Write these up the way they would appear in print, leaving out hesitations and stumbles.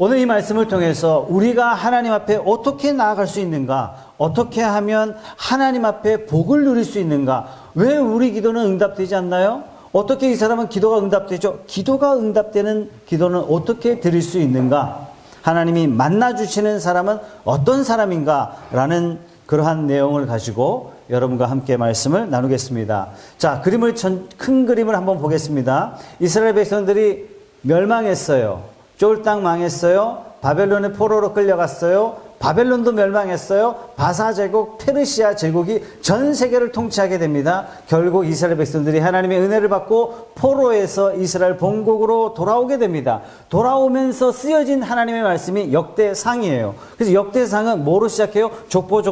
오늘 이 말씀을 통해서 우리가 하나님 앞에 어떻게 나아갈 수 있는가? 어떻게 하면 하나님 앞에 복을 누릴 수 있는가? 왜 우리 기도는 응답되지 않나요? 어떻게 이 사람은 기도가 응답되죠? 기도가 응답되는 기도는 어떻게 드릴 수 있는가? 하나님이 만나주시는 사람은 어떤 사람인가? 라는 그러한 내용을 가지고 여러분과 함께 말씀을 나누겠습니다. 자, 큰 그림을 한번 보겠습니다. 이스라엘 백성들이 멸망했어요. 쫄딱 망했어요. 바벨론의 포로로 끌려갔어요. 바벨론도 멸망했어요. 바사 제국, 페르시아 제국이 전 세계를 통치하게 됩니다. 결국 이스라엘 백성들이 하나님의 은혜를 받고 포로에서 이스라엘 본국으로 돌아오게 됩니다. 돌아오면서 쓰여진 하나님의 말씀이 역대상이에요. 그래서 역대상은 뭐로 시작해요? 족보.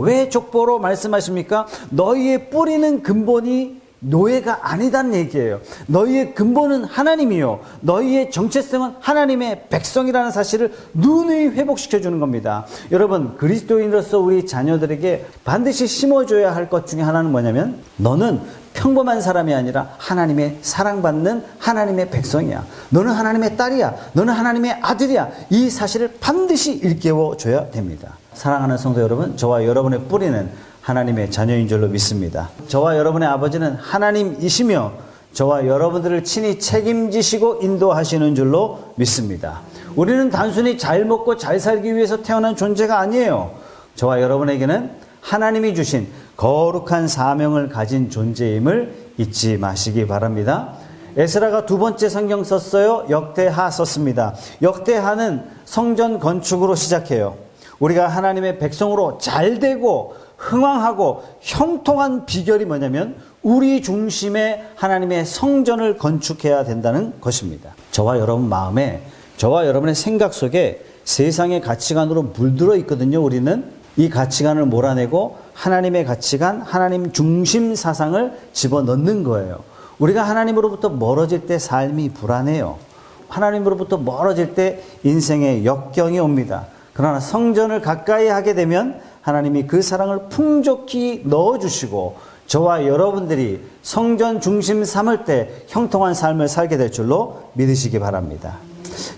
왜 족보로 말씀하십니까? 너희의 뿌리는 근본이 노예가 아니다는 얘기예요. 너희의 근본은 하나님이요, 너희의 정체성은 하나님의 백성이라는 사실을 누누이 회복시켜주는 겁니다. 여러분, 그리스도인으로서 우리 자녀들에게 반드시 심어줘야 할 것 중에 하나는 뭐냐면, 너는 평범한 사람이 아니라 하나님의 사랑받는 하나님의 백성이야. 너는 하나님의 딸이야. 너는 하나님의 아들이야. 이 사실을 반드시 일깨워줘야 됩니다. 사랑하는 성도 여러분, 저와 여러분의 뿌리는 하나님의 자녀인 줄로 믿습니다. 저와 여러분의 아버지는 하나님이시며 저와 여러분들을 친히 책임지시고 인도하시는 줄로 믿습니다. 우리는 단순히 잘 먹고 잘 살기 위해서 태어난 존재가 아니에요. 저와 여러분에게는 하나님이 주신 거룩한 사명을 가진 존재임을 잊지 마시기 바랍니다. 에스라가 두 번째 성경 썼어요. 역대하 썼습니다. 역대하는 성전 건축으로 시작해요. 우리가 하나님의 백성으로 잘되고 흥왕하고 형통한 비결이 뭐냐면 우리 중심의 하나님의 성전을 건축해야 된다는 것입니다. 저와 여러분 마음에, 저와 여러분의 생각 속에 세상의 가치관으로 물들어 있거든요. 우리는 이 가치관을 몰아내고 하나님의 가치관, 하나님 중심 사상을 집어넣는 거예요. 우리가 하나님으로부터 멀어질 때 삶이 불안해요. 하나님으로부터 멀어질 때 인생의 역경이 옵니다. 그러나 성전을 가까이 하게 되면 하나님이 그 사랑을 풍족히 넣어주시고 저와 여러분들이 성전 중심 삼을 때 형통한 삶을 살게 될 줄로 믿으시기 바랍니다.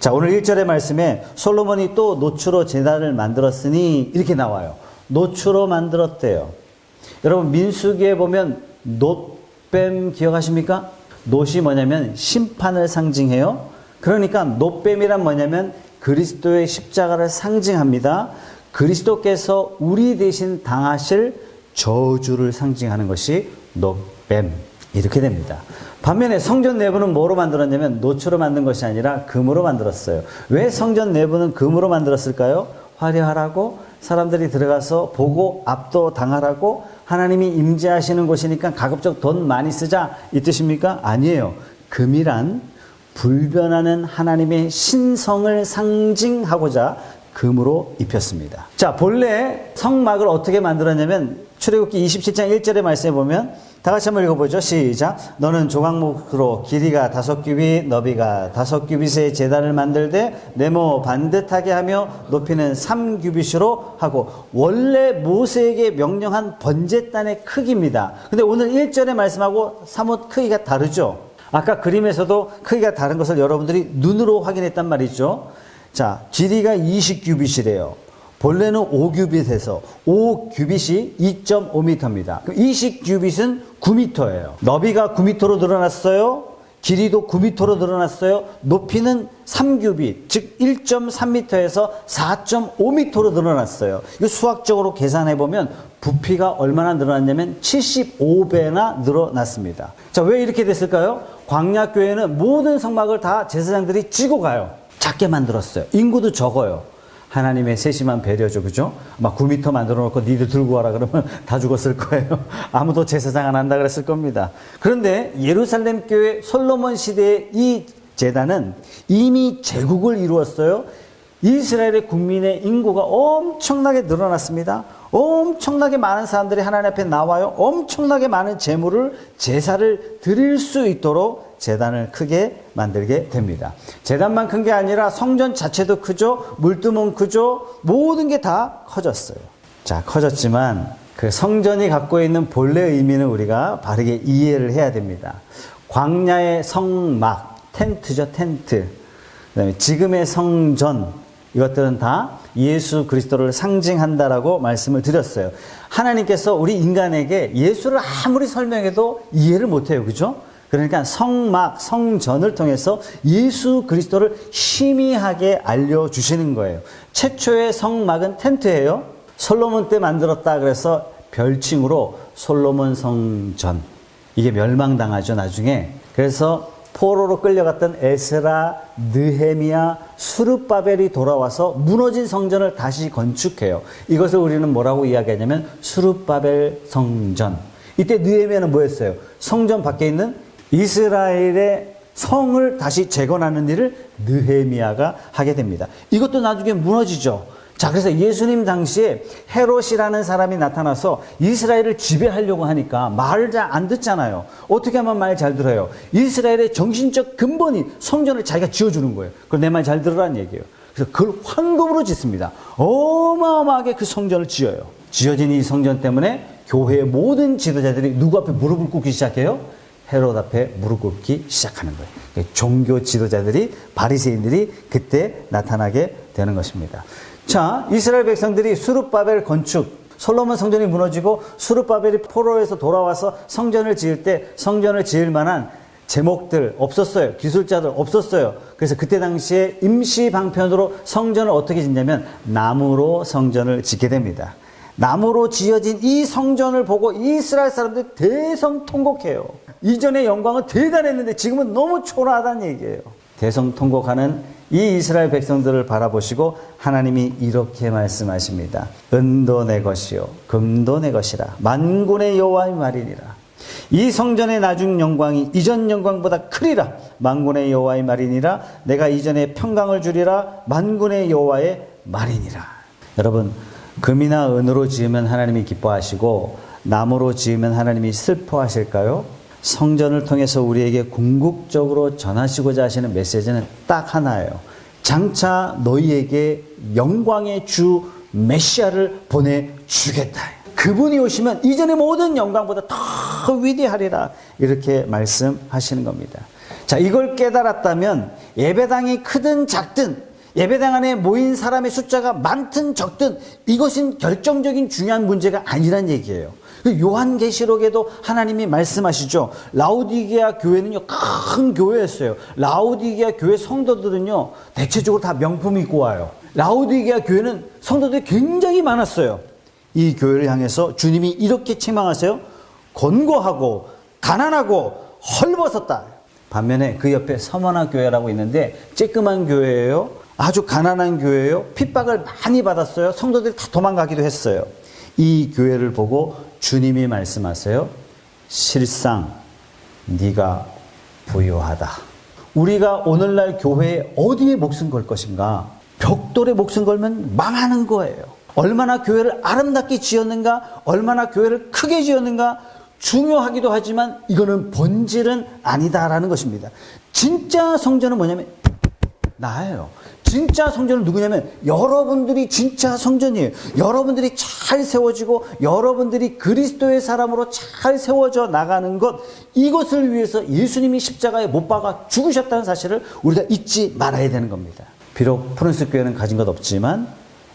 자, 오늘 1절의 말씀에 솔로몬이 또 노추로 제단을 만들었으니 이렇게 나와요. 노추로 만들었대요. 여러분, 민수기에 보면 놋뱀 기억하십니까? 놋이 뭐냐면 심판을 상징해요. 그러니까 놋뱀이란 뭐냐면 그리스도의 십자가를 상징합니다. 그리스도께서 우리 대신 당하실 저주를 상징하는 것이 놋뱀, 이렇게 됩니다. 반면에 성전 내부는 뭐로 만들었냐면 노추로 만든 것이 아니라 금으로 만들었어요. 왜 성전 내부는 금으로 만들었을까요? 화려하라고, 사람들이 들어가서 보고 압도당하라고, 하나님이 임재하시는 곳이니까 가급적 돈 많이 쓰자, 이 뜻입니까? 아니에요. 금이란 불변하는 하나님의 신성을 상징하고자 금으로 입혔습니다. 자, 본래 성막을 어떻게 만들었냐면 출애굽기 27장 1절의 말씀에 보면 다 같이 한번 읽어보죠. 시작. 너는 조각목으로 길이가 5규빗, 너비가 5규빗의 제단을 만들되 네모 반듯하게 하며 높이는 3규빗으로 하고, 원래 모세에게 명령한 번제단의 크기입니다. 근데 오늘 1절의 말씀하고 사뭇 크기가 다르죠. 아까 그림에서도 크기가 다른 것을 여러분들이 눈으로 확인했단 말이죠. 자, 길이가 20규빗이래요. 본래는 5규빗에서 5규빗이 2.5m입니다. 20규빗은 9m예요. 너비가 9m로 늘어났어요. 길이도 9m로 늘어났어요. 높이는 3규빗, 즉 1.3m에서 4.5m로 늘어났어요. 이거 수학적으로 계산해보면 부피가 얼마나 늘어났냐면 75배나 늘어났습니다. 자, 왜 이렇게 됐을까요? 광야교회는 모든 성막을 다 제사장들이 지고 가요. 작게 만들었어요. 인구도 적어요. 하나님의 세심한 배려죠, 그죠? 막 9m 만들어 놓고 니들 들고 와라 그러면 다 죽었을 거예요. 아무도 제사장 안 한다 그랬을 겁니다. 그런데 예루살렘 교회 솔로몬 시대의 이 제단은 이미 제국을 이루었어요. 이스라엘의 국민의 인구가 엄청나게 늘어났습니다. 엄청나게 많은 사람들이 하나님 앞에 나와요. 엄청나게 많은 제물을, 제사를 드릴 수 있도록 제단을 크게 만들게 됩니다. 제단만 큰 게 아니라 성전 자체도 크죠. 물두멍 크죠. 모든 게 다 커졌어요. 자, 커졌지만 그 성전이 갖고 있는 본래 의미는 우리가 바르게 이해를 해야 됩니다. 광야의 성막, 텐트죠, 텐트. 그다음에 지금의 성전, 이것들은 다 예수 그리스도를 상징한다라고 말씀을 드렸어요. 하나님께서 우리 인간에게 예수를 아무리 설명해도 이해를 못해요. 그죠? 그러니까 성막, 성전을 통해서 예수 그리스도를 희미하게 알려주시는 거예요. 최초의 성막은 텐트예요. 솔로몬 때 만들었다 그래서 별칭으로 솔로몬 성전. 이게 멸망당하죠, 나중에. 그래서 포로로 끌려갔던 에스라, 느헤미야, 수르바벨이 돌아와서 무너진 성전을 다시 건축해요. 이것을 우리는 뭐라고 이야기하냐면 수르바벨 성전. 이때 느헤미야는 뭐였어요? 성전 밖에 있는 이스라엘의 성을 다시 재건하는 일을 느헤미야가 하게 됩니다. 이것도 나중에 무너지죠. 자, 그래서 예수님 당시에 헤롯이라는 사람이 나타나서 이스라엘을 지배하려고 하니까 말을 잘 안 듣잖아요. 어떻게 하면 말 잘 들어요? 이스라엘의 정신적 근본이 성전을 자기가 지어주는 거예요. 그럼 내 말 잘 들으라는 얘기예요. 그래서 그걸 황금으로 짓습니다. 어마어마하게 그 성전을 지어요. 지어진 이 성전 때문에 교회의 모든 지도자들이 누구 앞에 무릎을 꿇기 시작해요? 헤롯 앞에 무릎 꿇기 시작하는 거예요. 종교 지도자들이, 바리새인들이 그때 나타나게 되는 것입니다. 자, 이스라엘 백성들이 수르바벨 건축, 솔로몬 성전이 무너지고 수르바벨이 포로에서 돌아와서 성전을 지을 때 성전을 지을 만한 제목들 없었어요. 기술자들 없었어요. 그래서 그때 당시에 임시 방편으로 성전을 어떻게 짓냐면 나무로 성전을 짓게 됩니다. 나무로 지어진 이 성전을 보고 이스라엘 사람들이 대성통곡해요. 이전의 영광은 대단했는데 지금은 너무 초라하다는 얘기예요. 대성통곡하는 이 이스라엘 백성들을 바라보시고 하나님이 이렇게 말씀하십니다. 은도 내 것이요 금도 내 것이라 만군의 여호와의 말이니라. 이 성전의 나중 영광이 이전 영광보다 크리라. 만군의 여호와의 말이니라. 내가 이전에 평강을 주리라. 만군의 여호와의 말이니라. 여러분, 금이나 은으로 지으면 하나님이 기뻐하시고 나무로 지으면 하나님이 슬퍼하실까요? 성전을 통해서 우리에게 궁극적으로 전하시고자 하시는 메시지는 딱 하나예요. 장차 너희에게 영광의 주 메시아를 보내주겠다. 그분이 오시면 이전의 모든 영광보다 더 위대하리라. 이렇게 말씀하시는 겁니다. 자, 이걸 깨달았다면 예배당이 크든 작든 예배당 안에 모인 사람의 숫자가 많든 적든 이것은 결정적인 중요한 문제가 아니란 얘기예요. 요한계시록에도 하나님이 말씀하시죠. 라오디게아 교회는요, 큰 교회였어요. 라오디게아 교회 성도들은요, 대체적으로 다 명품 입고 와요. 라오디게아 교회는 성도들이 굉장히 많았어요. 이 교회를 향해서 주님이 이렇게 책망하세요. 권고하고 가난하고 헐벗었다. 반면에 그 옆에 서머나 교회라고 있는데 쬐끄만 교회예요. 아주 가난한 교회예요. 핍박을 많이 받았어요. 성도들이 다 도망가기도 했어요. 이 교회를 보고 주님이 말씀하세요. 실상 네가 부유하다. 우리가 오늘날 교회에 어디에 목숨 걸 것인가? 벽돌에 목숨 걸면 망하는 거예요. 얼마나 교회를 아름답게 지었는가, 얼마나 교회를 크게 지었는가 중요하기도 하지만 이거는 본질은 아니다라는 것입니다. 진짜 성전은 뭐냐면 나예요. 진짜 성전은 누구냐면 여러분들이 진짜 성전이에요. 여러분들이 잘 세워지고 여러분들이 그리스도의 사람으로 잘 세워져 나가는 것, 이것을 위해서 예수님이 십자가에 못 박아 죽으셨다는 사실을 우리가 잊지 말아야 되는 겁니다. 비록 프란스 교회는 가진 것 없지만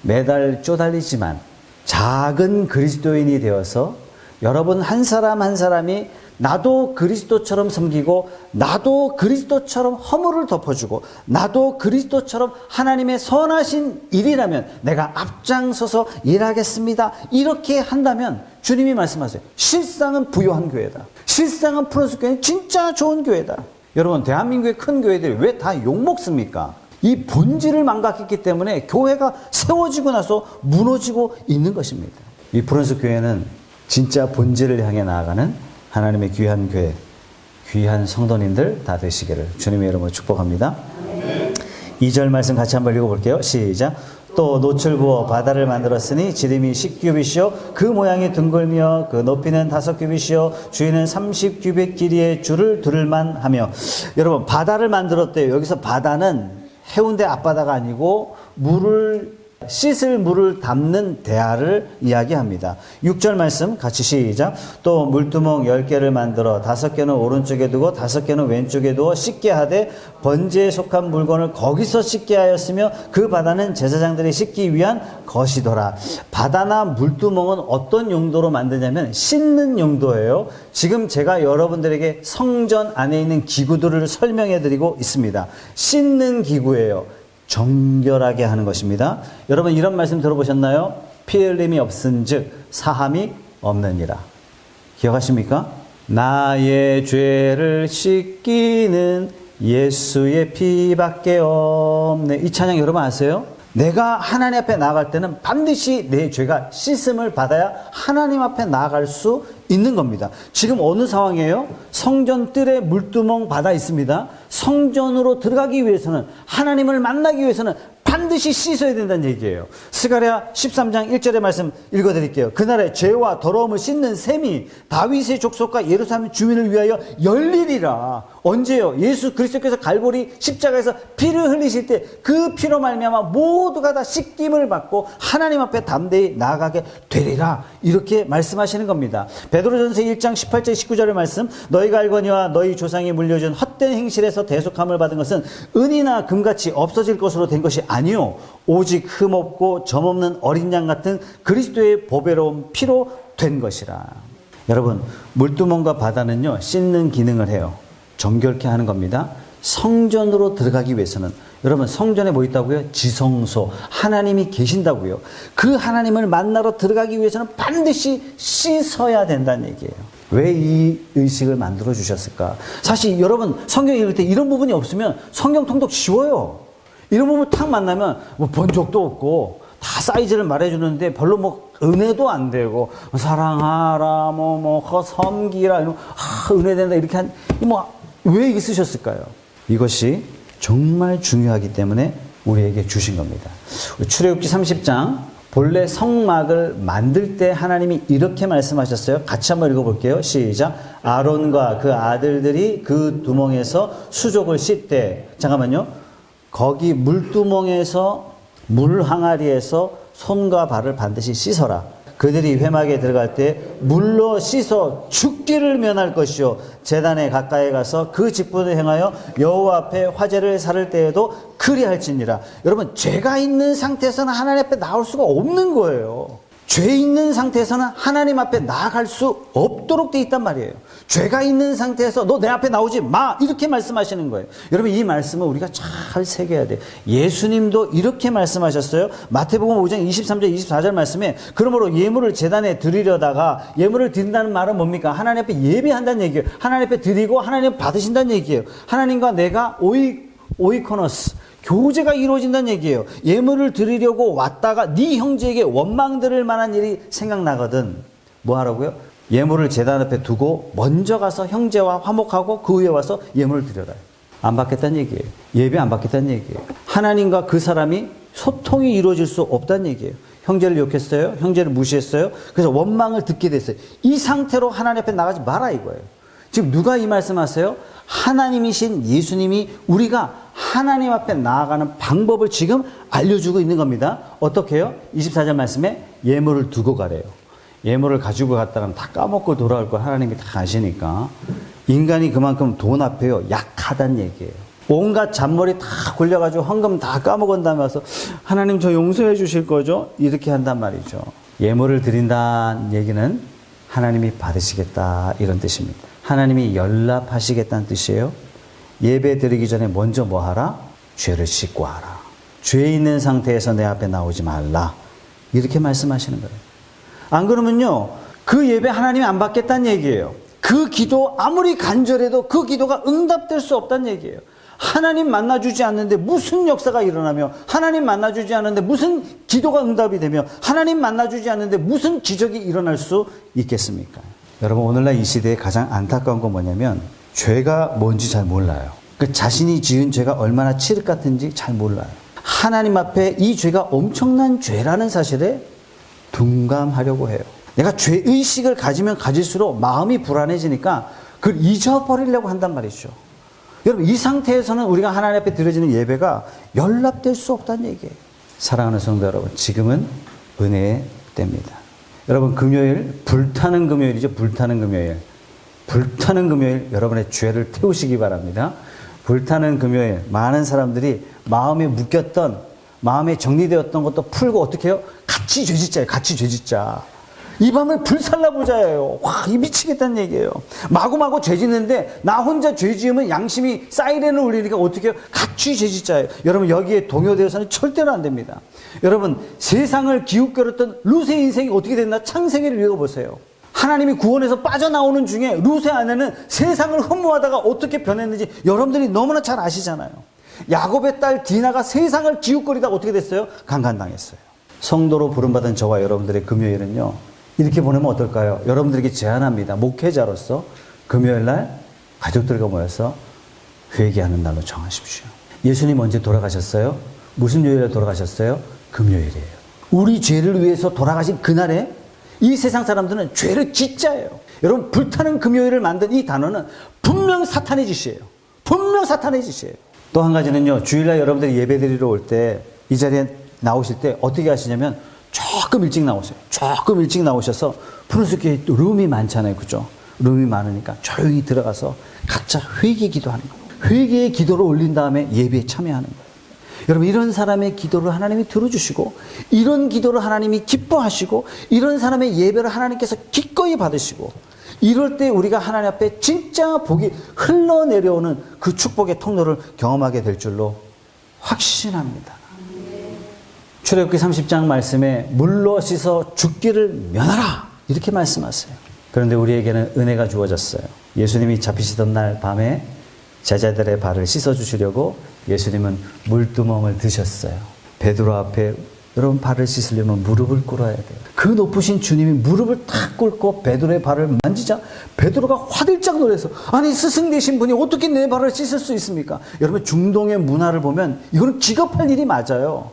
매달 쪼달리지만 작은 그리스도인이 되어서 여러분 한 사람 한 사람이 나도 그리스도처럼 섬기고 나도 그리스도처럼 허물을 덮어주고 나도 그리스도처럼 하나님의 선하신 일이라면 내가 앞장서서 일하겠습니다. 이렇게 한다면 주님이 말씀하세요. 실상은 부유한 교회다. 실상은 프랑스 교회는 진짜 좋은 교회다. 여러분, 대한민국의 큰 교회들이 왜 다 욕먹습니까? 이 본질을 망각했기 때문에 교회가 세워지고 나서 무너지고 있는 것입니다. 이 프랑스 교회는 진짜 본질을 향해 나아가는 하나님의 귀한 교회, 귀한 성도님들 다 되시기를 주님의 이름으로 축복합니다. 2절 말씀 같이 한번 읽어볼게요. 시작. 또 노출 부어 바다를 만들었으니 지름이 10규빗이요 그 모양이 둥글며 그 높이는 5규빗이요 주위는 30규빗 길이의 줄을 두를만 하며. 여러분, 바다를 만들었대요. 여기서 바다는 해운대 앞바다가 아니고 물을 씻을 물을 담는 대야를 이야기합니다. 6절 말씀 같이 시작. 또 물두멍 10개를 만들어 5개는 오른쪽에 두고 5개는 왼쪽에 두어 씻게 하되 번제에 속한 물건을 거기서 씻게 하였으며 그 바다는 제사장들이 씻기 위한 것이더라. 바다나 물두멍은 어떤 용도로 만드냐면 씻는 용도예요. 지금 제가 여러분들에게 성전 안에 있는 기구들을 설명해 드리고 있습니다. 씻는 기구예요. 정결하게 하는 것입니다. 여러분 이런 말씀 들어보셨나요? 피 흘림이 없은즉 사함이 없느니라. 기억하십니까? 나의 죄를 씻기는 예수의 피밖에 없네. 이 찬양 여러분 아세요? 내가 하나님 앞에 나아갈 때는 반드시 내 죄가 씻음을 받아야 하나님 앞에 나아갈 수 있는 겁니다. 지금 어느 상황이에요? 성전 뜰에 물두멍 바다 있습니다. 성전으로 들어가기 위해서는, 하나님을 만나기 위해서는 반드시 씻어야 된다는 얘기예요. 스가랴 13장 1절의 말씀 읽어드릴게요. 그날에 죄와 더러움을 씻는 셈이 다윗의 족속과 예루살렘 주민을 위하여 열리리라. 언제요? 예수 그리스도께서 갈보리 십자가에서 피를 흘리실 때 그 피로 말미암아 모두가 다 씻김을 받고 하나님 앞에 담대히 나아가게 되리라. 이렇게 말씀하시는 겁니다. 베드로전서 1장 18절 19절의 말씀. 너희가 알거니와 너희 조상이 물려준 헛된 행실에서 대속함을 받은 것은 은이나 금같이 없어질 것으로 된 것이 아니요 오직 흠없고 점없는 어린 양 같은 그리스도의 보배로운 피로 된 것이라. 여러분 물두멍과 바다는요 씻는 기능을 해요. 정결케 하는 겁니다. 성전으로 들어가기 위해서는 여러분 성전에 뭐 있다고요? 지성소, 하나님이 계신다고요. 그 하나님을 만나러 들어가기 위해서는 반드시 씻어야 된다는 얘기예요. 왜 이 의식을 만들어 주셨을까? 사실 여러분 성경 읽을 때 이런 부분이 없으면 성경 통독 쉬워요. 이런 부분 탁 만나면 뭐 본 적도 없고 다 사이즈를 말해주는데 별로 뭐 은혜도 안 되고 사랑하라 섬기라 이런 은혜 된다 이렇게 한 왜 이게 쓰셨을까요? 이것이 정말 중요하기 때문에 우리에게 주신 겁니다. 출애굽기 30장 본래 성막을 만들 때 하나님이 이렇게 말씀하셨어요. 같이 한번 읽어볼게요. 시작. 아론과 그 아들들이 그 두멍에서 수족을 씻되 잠깐만요. 거기 물두멍에서 물 항아리에서 손과 발을 반드시 씻어라. 그들이 회막에 들어갈 때 물로 씻어 죽기를 면할 것이요 제단에 가까이 가서 그 직분을 행하여 여호와 앞에 화제를 살을 때에도 그리할지니라. 여러분 죄가 있는 상태에서는 하나님 앞에 나올 수가 없는 거예요. 죄 있는 상태에서는 하나님 앞에 나아갈 수 없도록 돼 있단 말이에요. 죄가 있는 상태에서 너 내 앞에 나오지 마 이렇게 말씀하시는 거예요. 여러분 이 말씀을 우리가 잘 새겨야 돼요. 예수님도 이렇게 말씀하셨어요. 마태복음 5장 23절 24절 말씀에 그러므로 예물을 제단에 드리려다가 예물을 드린다는 말은 뭡니까? 하나님 앞에 예배한다는 얘기예요. 하나님 앞에 드리고 하나님 받으신다는 얘기예요. 하나님과 내가 오이코노스 교제가 이루어진다는 얘기예요. 예물을 드리려고 왔다가 네 형제에게 원망 들을 만한 일이 생각나거든. 뭐 하라고요? 예물을 제단 앞에 두고 먼저 가서 형제와 화목하고 그 후에 와서 예물을 드려라. 안 받겠다는 얘기예요. 예배 안 받겠다는 얘기예요. 하나님과 그 사람이 소통이 이루어질 수 없다는 얘기예요. 형제를 욕했어요. 형제를 무시했어요. 그래서 원망을 듣게 됐어요. 이 상태로 하나님 앞에 나가지 마라 이거예요. 지금 누가 이 말씀하세요? 하나님이신 예수님이 우리가 하나님 앞에 나아가는 방법을 지금 알려주고 있는 겁니다. 어떻게 해요? 24절 말씀에 예물을 두고 가래요. 예물을 가지고 갔다가는 다 까먹고 돌아올 걸 하나님이 다 아시니까 인간이 그만큼 돈 앞에요 약하다는 얘기예요. 온갖 잔머리 다 굴려가지고 헌금 다 까먹은 다음에 와서 하나님 저 용서해 주실 거죠? 이렇게 한단 말이죠. 예물을 드린다는 얘기는 하나님이 받으시겠다 이런 뜻입니다. 하나님이 연락하시겠다는 뜻이에요. 예배 드리기 전에 먼저 뭐 하라? 죄를 씻고 하라. 죄 있는 상태에서 내 앞에 나오지 말라. 이렇게 말씀하시는 거예요. 안 그러면요, 그 예배 하나님이 안 받겠다는 얘기예요. 그 기도 아무리 간절해도 그 기도가 응답될 수 없다는 얘기예요. 하나님 만나주지 않는데 무슨 역사가 일어나며, 하나님 만나주지 않는데 무슨 기도가 응답이 되며, 하나님 만나주지 않는데 무슨 기적이 일어날 수 있겠습니까? 여러분, 오늘날 이 시대에 가장 안타까운 건 뭐냐면 죄가 뭔지 잘 몰라요. 그 자신이 지은 죄가 얼마나 칠흑 같은지 잘 몰라요. 하나님 앞에 이 죄가 엄청난 죄라는 사실에 둔감하려고 해요. 내가 죄의식을 가지면 가질수록 마음이 불안해지니까 그걸 잊어버리려고 한단 말이죠. 여러분, 이 상태에서는 우리가 하나님 앞에 드려지는 예배가 연락될 수 없다는 얘기예요. 사랑하는 성도 여러분, 지금은 은혜의 때입니다. 여러분, 금요일, 불타는 금요일이죠. 불타는 금요일. 불타는 금요일, 여러분의 죄를 태우시기 바랍니다. 불타는 금요일, 많은 사람들이 마음에 묶였던, 마음에 정리되었던 것도 풀고 어떻게 해요? 같이 죄짓자예요. 같이 죄짓자. 이 밤을 불살라보자예요. 와, 이 미치겠다는 얘기예요. 마구마구 죄짓는데 나 혼자 죄지으면 양심이 사이렌을 울리니까 어떻게 해요? 같이 죄짓자예요. 여러분, 여기에 동요되어서는 절대로 안 됩니다. 여러분, 세상을 기웃거렸던 룻의 인생이 어떻게 됐나? 창세기를 읽어보세요. 하나님이 구원에서 빠져나오는 중에 룻의 아내는 세상을 흠모하다가 어떻게 변했는지 여러분들이 너무나 잘 아시잖아요. 야곱의 딸 디나가 세상을 기웃거리다가 어떻게 됐어요? 강간당했어요. 성도로 부름받은 저와 여러분들의 금요일은요, 이렇게 보내면 어떨까요? 여러분들에게 제안합니다. 목회자로서 금요일날 가족들과 모여서 회개하는 날로 정하십시오. 예수님 언제 돌아가셨어요? 무슨 요일에 돌아가셨어요? 금요일이에요. 우리 죄를 위해서 돌아가신 그날에 이 세상 사람들은 죄를 짓자예요. 여러분, 불타는 금요일을 만든 이 단어는 분명 사탄의 짓이에요. 분명 사탄의 짓이에요. 또 한 가지는요, 주일날 여러분들이 예배드리러 올 때 이 자리에 나오실 때 어떻게 하시냐면 조금 일찍 나오세요. 조금 일찍 나오셔서 푸른숲교회 룸이 많잖아요. 그죠? 룸이 많으니까 조용히 들어가서 각자 회개 기도하는 거예요. 회개의 기도를 올린 다음에 예배에 참여하는 거예요. 여러분, 이런 사람의 기도를 하나님이 들어주시고, 이런 기도를 하나님이 기뻐하시고, 이런 사람의 예배를 하나님께서 기꺼이 받으시고, 이럴 때 우리가 하나님 앞에 진짜 복이 흘러내려오는 그 축복의 통로를 경험하게 될 줄로 확신합니다. 출애굽기 30장 말씀에 물로 씻어 죽기를 면하라, 이렇게 말씀하세요. 그런데 우리에게는 은혜가 주어졌어요. 예수님이 잡히시던 날 밤에 제자들의 발을 씻어주시려고 예수님은 물두멍을 드셨어요. 베드로 앞에, 여러분, 발을 씻으려면 무릎을 꿇어야 돼요. 그 높으신 주님이 무릎을 탁 꿇고 베드로의 발을 만지자 베드로가 화들짝 놀라서, 아니, 스승 되신 분이 어떻게 내 발을 씻을 수 있습니까? 여러분, 중동의 문화를 보면 이거는 기겁할 일이 맞아요.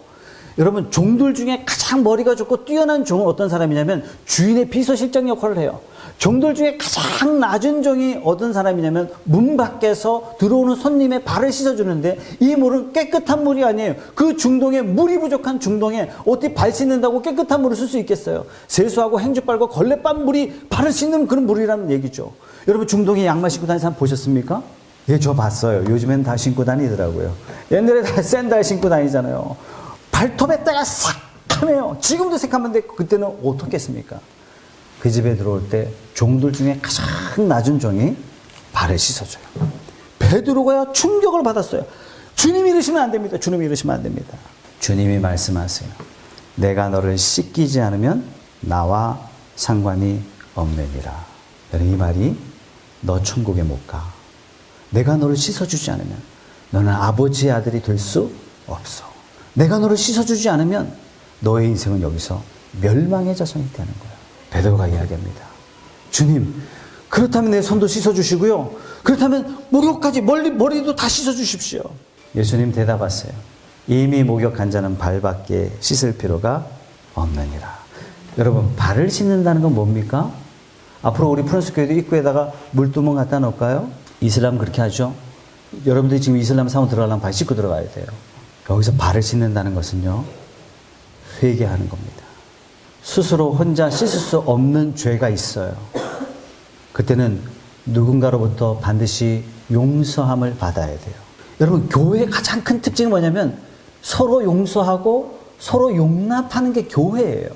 여러분, 종들 중에 가장 머리가 좋고 뛰어난 종은 어떤 사람이냐면 주인의 비서실장 역할을 해요. 종들 중에 가장 낮은 종이 어떤 사람이냐면 문 밖에서 들어오는 손님의 발을 씻어주는데, 이 물은 깨끗한 물이 아니에요. 그 중동에 물이 부족한 중동에 어떻게 발 씻는다고 깨끗한 물을 쓸 수 있겠어요? 세수하고 행주 빨고 걸레 빤 물이 발을 씻는 그런 물이라는 얘기죠. 여러분, 중동에 양말 신고 다니는 사람 보셨습니까? 예, 저 봤어요. 요즘엔 다 신고 다니더라고요. 옛날에 다 샌들 신고 다니잖아요. 발톱에다가 새카매요. 지금도 새카만데 그때는 어떻겠습니까? 그 집에 들어올 때 종들 중에 가장 낮은 종이 발을 씻어줘요. 베드로가 충격을 받았어요. 주님이 이러시면 안 됩니다. 주님이 이러시면 안 됩니다. 주님이 말씀하세요. 내가 너를 씻기지 않으면 나와 상관이 없느니라. 여러분, 이 말이 너 천국에 못 가. 내가 너를 씻어주지 않으면 너는 아버지의 아들이 될 수 없어. 내가 너를 씻어주지 않으면 너의 인생은 여기서 멸망의 자손이 되는 거야. 베드로가 이야기합니다. 주님, 그렇다면 내 손도 씻어주시고요. 그렇다면 목욕까지 머리도 다 씻어주십시오. 예수님 대답하세요. 이미 목욕한 자는 발밖에 씻을 필요가 없느니라. 여러분, 발을 씻는다는 건 뭡니까? 앞으로 우리 푸른숲교회도 입구에다가 물두멍 갖다 놓을까요? 이슬람 그렇게 하죠. 여러분들이 지금 이슬람 사원 들어가려면 발 씻고 들어가야 돼요. 여기서 발을 씻는다는 것은요, 회개하는 겁니다. 스스로 혼자 씻을 수 없는 죄가 있어요. 그때는 누군가로부터 반드시 용서함을 받아야 돼요. 여러분, 교회의 가장 큰 특징이 뭐냐면 서로 용서하고 서로 용납하는 게 교회예요.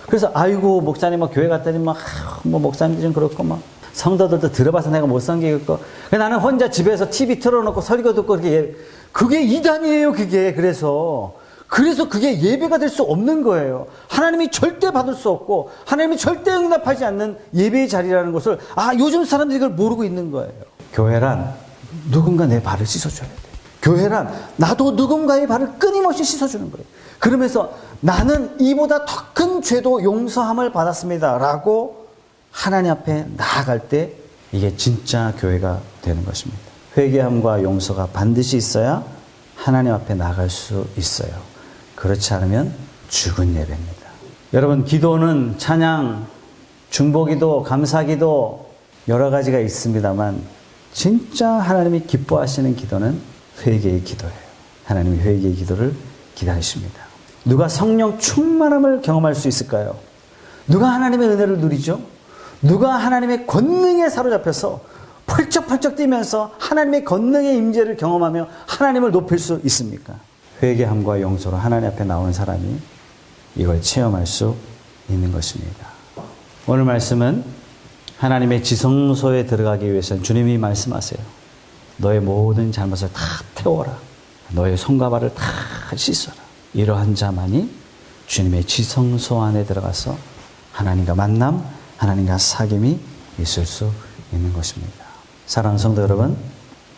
그래서 아이고, 목사님 막 교회 갔더니 막 뭐 목사님들은 그렇고 막 성도들도 들어봐서 내가 못 섬기겠고, 나는 혼자 집에서 TV 틀어놓고 설교 듣고 그게 이단이에요. 그래서 그게 예배가 될 수 없는 거예요. 하나님이 절대 받을 수 없고 하나님이 절대 응답하지 않는 예배의 자리라는 것을 요즘 사람들이 그걸 모르고 있는 거예요. 교회란 누군가 내 발을 씻어줘야 돼. 교회란 나도 누군가의 발을 끊임없이 씻어주는 거예요. 그러면서 나는 이보다 더 큰 죄도 용서함을 받았습니다 라고 하나님 앞에 나아갈 때 이게 진짜 교회가 되는 것입니다. 회개함과 용서가 반드시 있어야 하나님 앞에 나아갈 수 있어요. 그렇지 않으면 죽은 예배입니다. 여러분, 기도는 찬양, 중보기도, 감사기도 여러 가지가 있습니다만 진짜 하나님이 기뻐하시는 기도는 회개의 기도예요. 하나님이 회개의 기도를 기다리십니다. 누가 성령 충만함을 경험할 수 있을까요? 누가 하나님의 은혜를 누리죠? 누가 하나님의 권능에 사로잡혀서 펄쩍펄쩍 뛰면서 하나님의 권능의 임재를 경험하며 하나님을 높일 수 있습니까? 회개함과 용서로 하나님 앞에 나오는 사람이 이걸 체험할 수 있는 것입니다. 오늘 말씀은 하나님의 지성소에 들어가기 위해서는 주님이 말씀하세요. 너의 모든 잘못을 다 태워라. 너의 손과 발을 다 씻어라. 이러한 자만이 주님의 지성소 안에 들어가서 하나님과 만남, 하나님과 사귐이 있을 수 있는 것입니다. 사랑하는 성도 여러분,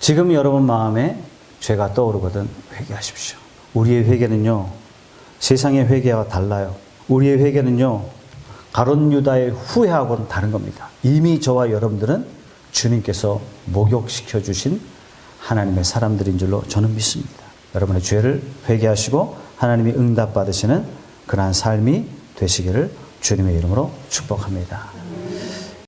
지금 여러분 마음에 죄가 떠오르거든 회개하십시오. 우리의 회개는요, 세상의 회개와 달라요. 우리의 회개는요, 가룟 유다의 후회하고는 다른 겁니다. 이미 저와 여러분들은 주님께서 목욕시켜 주신 하나님의 사람들인 줄로 저는 믿습니다. 여러분의 죄를 회개하시고 하나님이 응답받으시는 그러한 삶이 되시기를 주님의 이름으로 축복합니다.